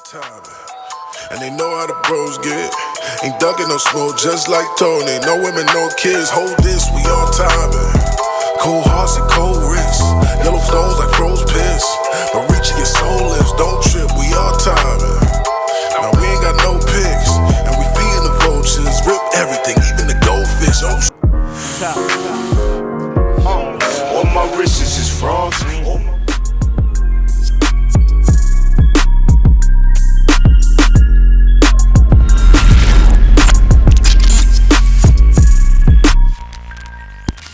time. And they know how the bros get. Ain't ducking no smoke, just like Tony. No women, no kids. Hold this, we all timing. Cold hearts and cold wrists. Yellow stones like froze piss. But reaching your soul lips, don't trip, we all timing. Now we ain't got no pics, and we feeding the vultures. Rip everything, even the goldfish. All my wrists is frogs.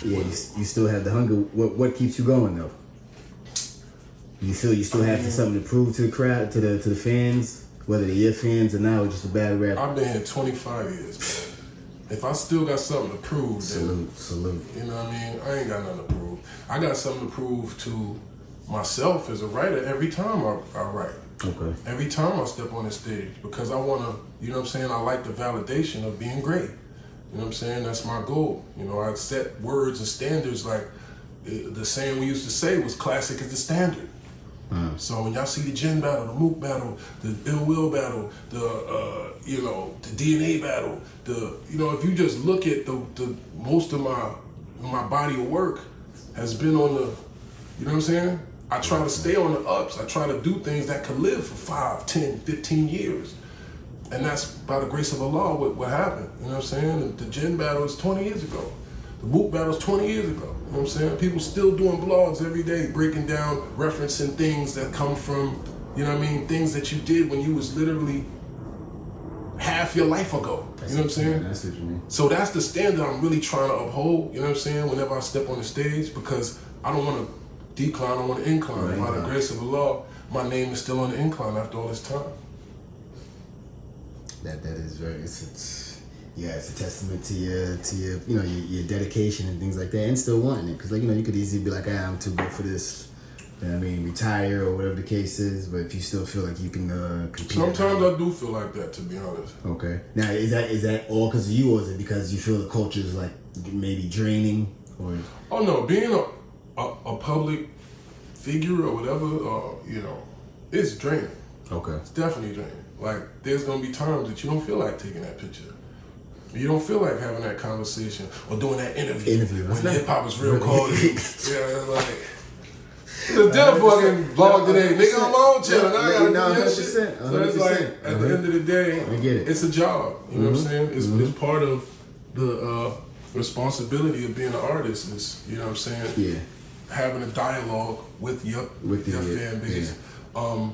Yeah, you still have the hunger. What keeps you going though? You feel you still have something to prove to the crowd, to the fans, whether they're your fans or not, or just a bad rap. I've been here 25 years, man. If I still got something to prove, then, salute. You know what I mean? I ain't got nothing to prove. I got something to prove to myself as a writer every time I write. Okay. Every time I step on the stage, because I want to, you know what I'm saying? I like the validation of being great. You know what I'm saying? That's my goal. You know, I set words and standards like the saying we used to say was classic is the standard. So when y'all see the Gin battle, the Mook battle, the Ill Will battle, the DNA battle, if you just look at the most of my body of work has been on the, you know what I'm saying? I try to stay on the ups. I try to do things that could live for 5, 10, 15 years. And that's by the grace of Allah what happened. You know what I'm saying? The Gin battle is 20 years ago. The Mook battle is 20 years ago. You know what I'm saying? People still doing blogs every day, breaking down, referencing things that come from, you know what I mean? Things that you did when you was literally half your life ago. You know what I'm saying? That's what you mean. So that's the standard I'm really trying to uphold, you know what I'm saying, whenever I step on the stage, because I don't want to decline, I want to incline. Right. By the grace of Allah, my name is still on the incline after all this time. That is very it's a testament to your your dedication and things like that, and still wanting it, because you could easily be like, I'm too good for this, you know what I mean, retire or whatever the case is. But if you still feel like you can compete, sometimes I do feel like that, to be honest. Okay. Now is that all because of you, or is it because you feel the culture is like maybe draining? Or oh no, being a public figure or whatever, it's draining. Okay. It's definitely draining. Like, there's gonna be times that you don't feel like taking that picture. You don't feel like having that conversation or doing that interview. When hiphopisreal called it. Yeah, like, the dinner fucking vlog today. Nigga, I'm on channel. Now I gotta do that shit. So it's like, at the end of the day, it's a job. You know what I'm saying? It's part of the responsibility of being an artist is, you know what I'm saying? Yeah. Having a dialogue with your fan base. Yeah.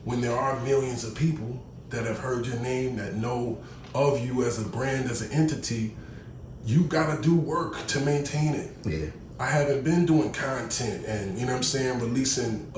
When there are millions of people that have heard your name, that know of you as a brand, as an entity, you gotta do work to maintain it. Yeah. I haven't been doing content and, you know what I'm saying, releasing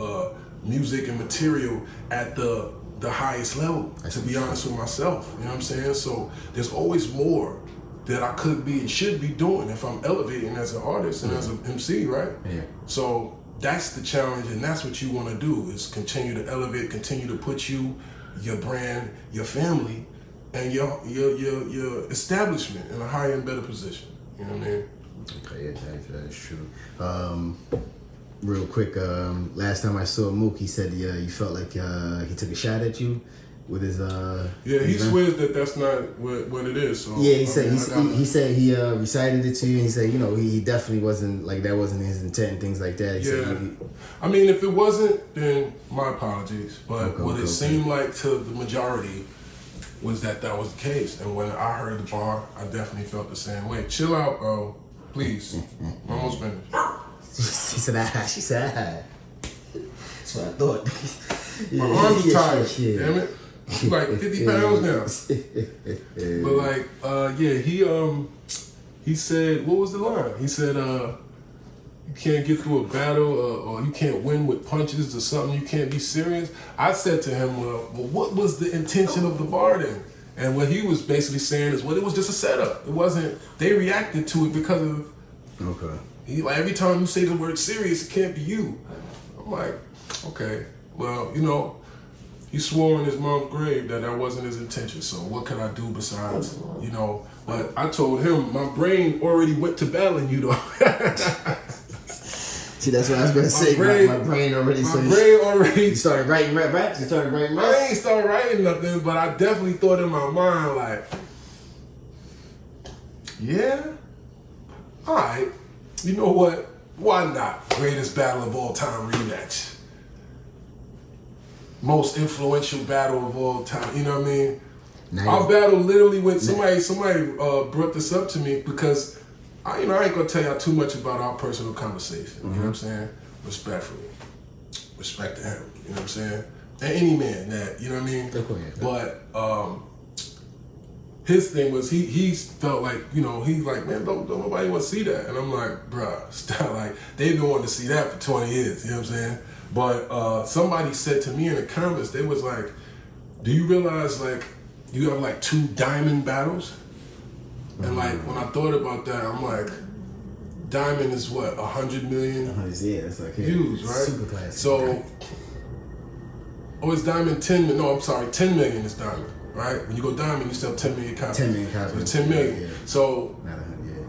music and material at the highest level, to be honest with myself. You know what I'm saying? So there's always more that I could be and should be doing if I'm elevating as an artist and as an MC, right? Yeah. So that's the challenge, and that's what you want to do, is continue to elevate, continue to put you, your brand, your family, and your establishment in a higher and better position. You know what I mean? Okay, yeah, that is true. Real quick, last time I saw Mook, he said you felt like he took a shot at you with his he swears that that's not what it is. So yeah, he said he recited it to you, and he said he definitely wasn't, like, that wasn't his intent and things like that. He said I mean, if it wasn't, then my apologies. But what it seemed like to the majority was that was the case. And when I heard the bar, I definitely felt the same way. Chill out, bro. Please. I'm almost finished. She said, That's what I thought. My arms are tired. Damn it. I'm like 50 pounds now. But he said, what was the line? He said, you can't get through a battle or you can't win with punches or something, you can't be serious. I said to him, well, what was the intention of the bar then? And what he was basically saying is, it was just a setup. It wasn't, they reacted to it because of, every time you say the word serious, it can't be you. I'm like, okay, well, he swore on his mom's grave that wasn't his intention. So what could I do besides, But I told him my brain already went to battling you, though. See, that's what I was gonna say. My brain already. You started writing raps. You started writing raps. I ain't started writing nothing, but I definitely thought in my mind like, yeah, all right. You know what? Why not? Greatest battle of all time rematch. Most influential battle of all time. You know what I mean? Our battle literally went. Somebody brought this up to me because I ain't gonna tell y'all too much about our personal conversation. You know what I'm saying? Respectfully, respect to him. You know what I'm saying? And any man that, you know what I mean. But his thing was he felt like, you know, he's like, man, don't nobody want to see that. And I'm like, bruh, stop. Like, they've been wanting to see that for 20 years. You know what I'm saying? But somebody said to me in the comments, they was like, do you realize like you have like 2 diamond battles? And like when I thought about that, I'm like, diamond is what, 100 million? Yeah, it's like views, right? Super classic. So, it's diamond 10 million. No, I'm sorry, 10 million is diamond, right? When you go diamond, you sell 10 million copies. 10 million copies. So it's 10 million. Yeah. So, Not 100, yeah.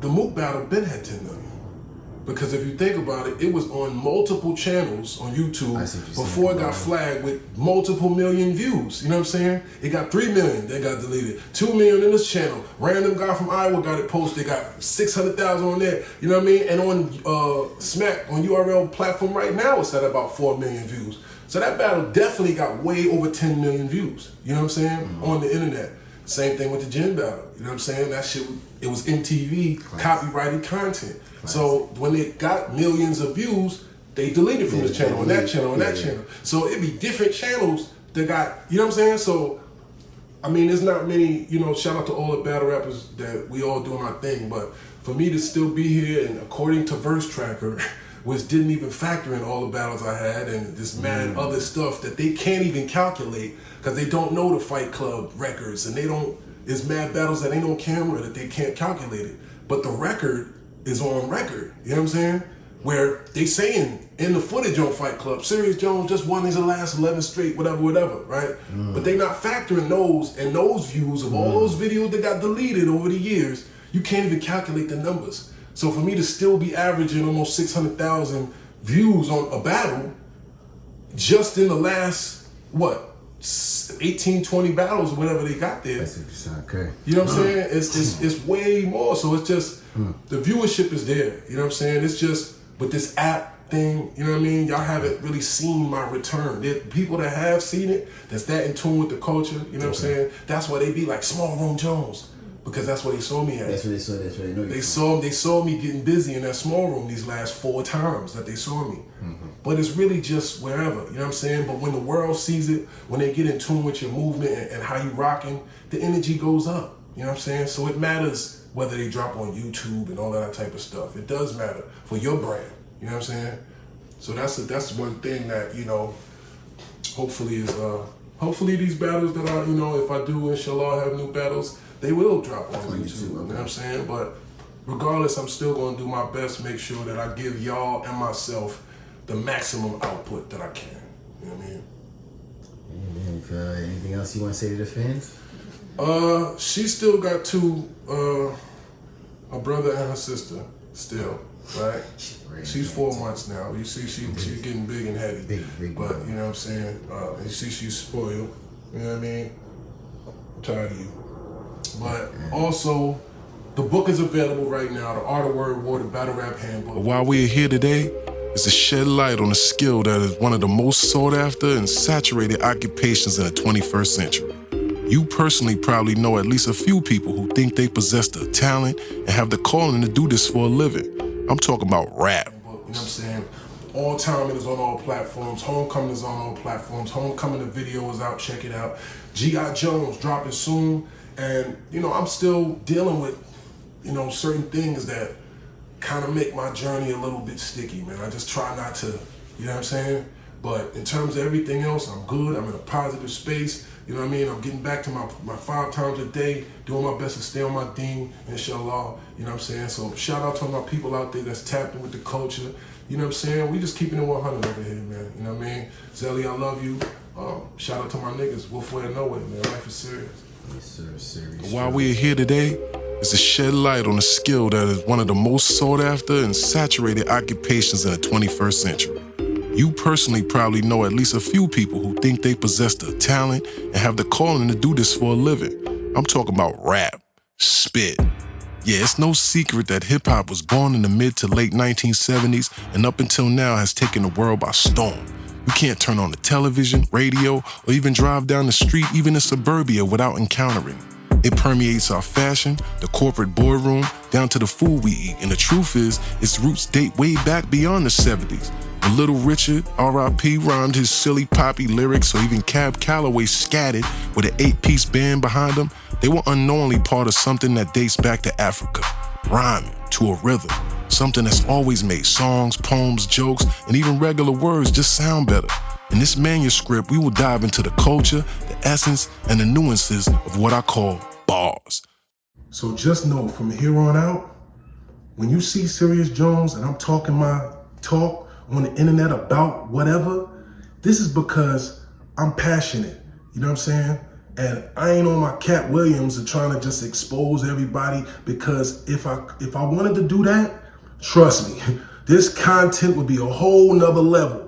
the Mook battle been had 10 million. Because if you think about it, it was on multiple channels on YouTube before it got flagged with multiple million views. You know what I'm saying? It got 3 million, then got deleted. 2 million in this channel. Random guy from Iowa got it posted. They got 600,000 on there. You know what I mean? And on Smack, on URL platform right now, it's at about 4 million views. So that battle definitely got way over 10 million views. You know what I'm saying? On the internet. Same thing with the gin battle. You know what I'm saying? That shit, it was MTV copyrighted content. So when it got millions of views, they deleted from this channel and that channel and that channel. So it'd be different channels that got, you know what I'm saying? So, I mean, there's not many, you know, shout out to all the battle rappers that we all doing our thing, but for me to still be here, and according to Verse Tracker, which didn't even factor in all the battles I had and this mad other stuff that they can't even calculate because they don't know the Fight Club records and they don't, it's mad battles that ain't on camera that they can't calculate it. But the record is on record, you know what I'm saying? Where they saying in the footage on Fight Club, Serius Jones just won his last 11 straight, whatever, right? But they not factoring those and those views of all those videos that got deleted over the years. You can't even calculate the numbers. So for me to still be averaging almost 600,000 views on a battle just in the last, 18, 20 battles or whatever they got there. That's okay. You know what I'm saying? It's way more. So it's just, the viewership is there. You know what I'm saying? It's just, with this app thing, you know what I mean? Y'all haven't really seen my return. There people that have seen it, that's that in tune with the culture, you know what I'm saying? That's why they be like Small Room Jones. Because that's what they saw me at. That's what they saw. That's what they know. They saw me getting busy in that small room these last 4 times that they saw me. But it's really just wherever, you know what I'm saying? But when the world sees it, when they get in tune with your movement and how you rocking, the energy goes up. You know what I'm saying? So it matters whether they drop on YouTube and all that type of stuff. It does matter for your brand. You know what I'm saying? So that's one thing that, you know, hopefully is hopefully these battles that I, you know, if I do inshallah have new battles, they will drop on YouTube, you know what I'm saying? But regardless, I'm still going to do my best, make sure that I give y'all and myself the maximum output that I can. You know what I mean? Anything else you want to say to the fans? She still got 2, a brother and her sister, still, right? She's 4 months now. You see, she's getting big and heavy. Big. But, you know what I'm saying? You see, she's spoiled. You know what I mean? I'm tired of you. But also, the book is available right now, The Art of Word War, the Battle Rap Handbook. But why we're here today is to shed light on a skill that is one of the most sought after and saturated occupations in the 21st century. You personally probably know at least a few people who think they possess the talent and have the calling to do this for a living. I'm talking about rap. You know what I'm saying? All Time is on all platforms. Homecoming is on all platforms. Homecoming, the video is out. Check it out. G.I. Jones dropping soon. And, you know, I'm still dealing with, you know, certain things that kind of make my journey a little bit sticky, man. I just try not to, you know what I'm saying? But in terms of everything else, I'm good. I'm in a positive space. You know what I mean? I'm getting back to my 5 times a day, doing my best to stay on my deen, inshallah. You know what I'm saying? So shout out to my people out there that's tapping with the culture. You know what I'm saying? We just keeping it 100 over here, man. You know what I mean? Zelly, I love you. Shout out to my niggas. Wolfway or nowhere, man. Life is serious. Yes, sir. Serious. But while we're here today is to shed light on a skill that is one of the most sought after and saturated occupations in the 21st century. You personally probably know at least a few people who think they possess the talent and have the calling to do this for a living. I'm talking about rap, spit. Yeah, it's no secret that hip-hop was born in the mid to late 1970s and up until now has taken the world by storm. You can't turn on the television, radio, or even drive down the street, even in suburbia, without encountering it. It permeates our fashion, the corporate boardroom, down to the food we eat. And the truth is, its roots date way back beyond the 70s. When Little Richard, R.I.P., rhymed his silly poppy lyrics, or even Cab Calloway scattered with an 8-piece band behind him, they were unknowingly part of something that dates back to Africa, rhyming to a rhythm, something that's always made songs, poems, jokes, and even regular words just sound better. In this manuscript, we will dive into the culture, the essence, and the nuances of what I call bars. So just know from here on out, when you see Serius Jones and I'm talking my talk on the internet about whatever, this is because I'm passionate, you know what I'm saying? And I ain't on my Cat Williams and trying to just expose everybody, because if I wanted to do that, trust me, this content would be a whole nother level.